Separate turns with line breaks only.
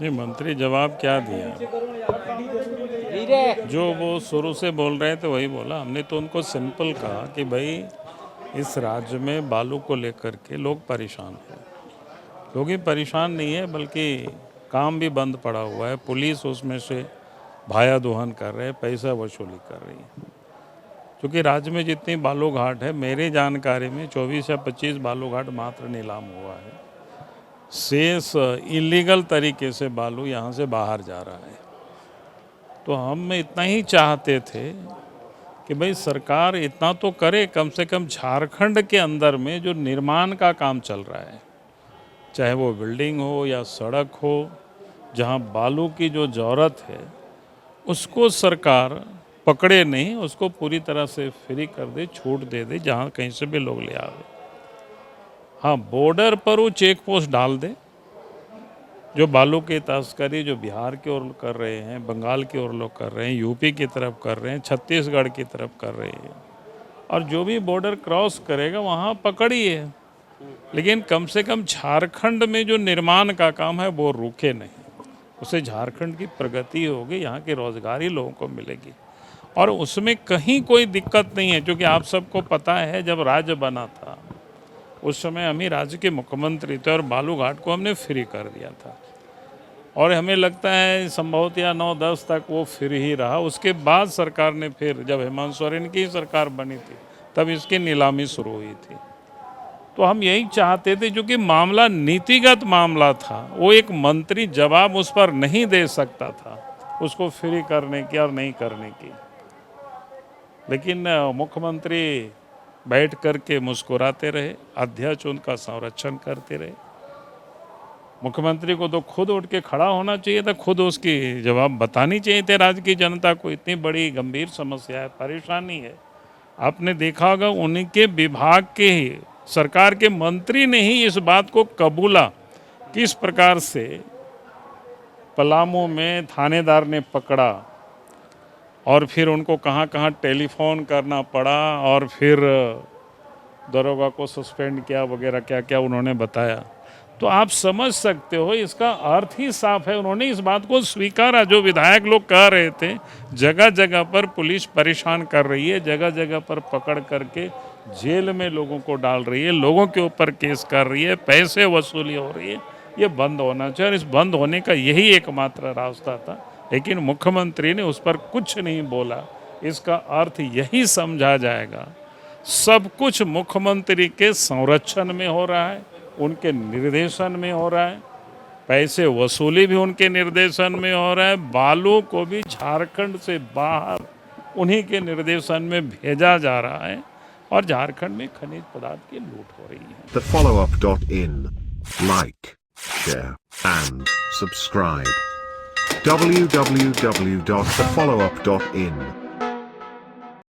नहीं, मंत्री जवाब क्या दिया? जो वो शुरू से बोल रहे थे वही बोला। हमने तो उनको सिंपल कहा कि भाई इस राज्य में बालू को लेकर के लोग परेशान हैं। लोग ही परेशान नहीं है बल्कि काम भी बंद पड़ा हुआ है। पुलिस उसमें से भाया दोहन कर रहे हैं, पैसा वसूली कर रही है। क्योंकि राज्य में जितनी बालू घाट है, मेरी जानकारी में 24 या 25 बालू घाट मात्र नीलाम हुआ है। शेष इलीगल तरीके से बालू यहाँ से बाहर जा रहा है। तो हम इतना ही चाहते थे कि भाई सरकार इतना तो करे, कम से कम झारखंड के अंदर में जो निर्माण का काम चल रहा है, चाहे वो बिल्डिंग हो या सड़क हो, जहाँ बालू की जो ज़रूरत है उसको सरकार पकड़े नहीं, उसको पूरी तरह से फ्री कर दे, छूट दे दे, जहाँ कहीं से भी लोग ले आवे। हाँ, बॉर्डर पर वो चेक पोस्ट डाल दे। जो बालू की तस्करी जो बिहार की ओर कर रहे हैं, बंगाल की ओर लोग कर रहे हैं, यूपी की तरफ कर रहे हैं, छत्तीसगढ़ की तरफ कर रहे हैं, और जो भी बॉर्डर क्रॉस करेगा वहाँ पकड़िए, लेकिन कम से कम झारखंड में जो निर्माण का काम है वो रुके नहीं। उससे झारखंड की प्रगति होगी, यहाँ की रोजगारी लोगों को मिलेगी, और उसमें कहीं कोई दिक्कत नहीं है। क्योंकि आप सबको पता है जब राज्य बना था उस समय हम ही राज्य के मुख्यमंत्री थे और बालू घाट को हमने फ्री कर दिया था, और हमें लगता है संभवतः 9-10 तक वो फ्री ही रहा। उसके बाद सरकार ने फिर, जब हेमंत सोरेन की सरकार बनी थी, तब इसकी नीलामी शुरू हुई थी। तो हम यही चाहते थे, जो कि मामला नीतिगत मामला था, वो एक मंत्री जवाब उस पर नहीं दे सकता था उसको फ्री करने की और नहीं करने की। लेकिन मुख्यमंत्री बैठ करके मुस्कुराते रहे, अध्यक्ष उनका संरक्षण करते रहे। मुख्यमंत्री को तो खुद उठ के खड़ा होना चाहिए था, खुद उसकी जवाब बतानी चाहिए थे राज्य की जनता को। इतनी बड़ी गंभीर समस्या है, परेशानी है। आपने देखा होगा उनके विभाग के ही, सरकार के मंत्री ने ही इस बात को कबूला, किस प्रकार से पलामू में थानेदार ने पकड़ा और फिर उनको कहाँ कहाँ टेलीफोन करना पड़ा और फिर दरोगा को सस्पेंड किया वगैरह, क्या क्या उन्होंने बताया। तो आप समझ सकते हो, इसका अर्थ ही साफ है। उन्होंने इस बात को स्वीकारा, जो विधायक लोग कह रहे थे जगह जगह पर पुलिस परेशान कर रही है, जगह जगह पर पकड़ करके जेल में लोगों को डाल रही है, लोगों के ऊपर केस कर रही है, पैसे वसूली हो रही है, ये बंद होना चाहिए। और इस बंद होने का यही एकमात्र रास्ता था, लेकिन मुख्यमंत्री ने उस पर कुछ नहीं बोला। इसका अर्थ यही समझा जाएगा, सब कुछ मुख्यमंत्री के संरक्षण में हो रहा है, उनके निर्देशन में हो रहा है, पैसे वसूली भी उनके निर्देशन में हो रहा है, बालू को भी झारखंड से बाहर उन्हीं के निर्देशन में भेजा जा रहा है, और झारखंड में खनिज पदार्थ की लूट हो रही है।
TheFollowUp.in. Like, share, and subscribe. www.thefollowup.in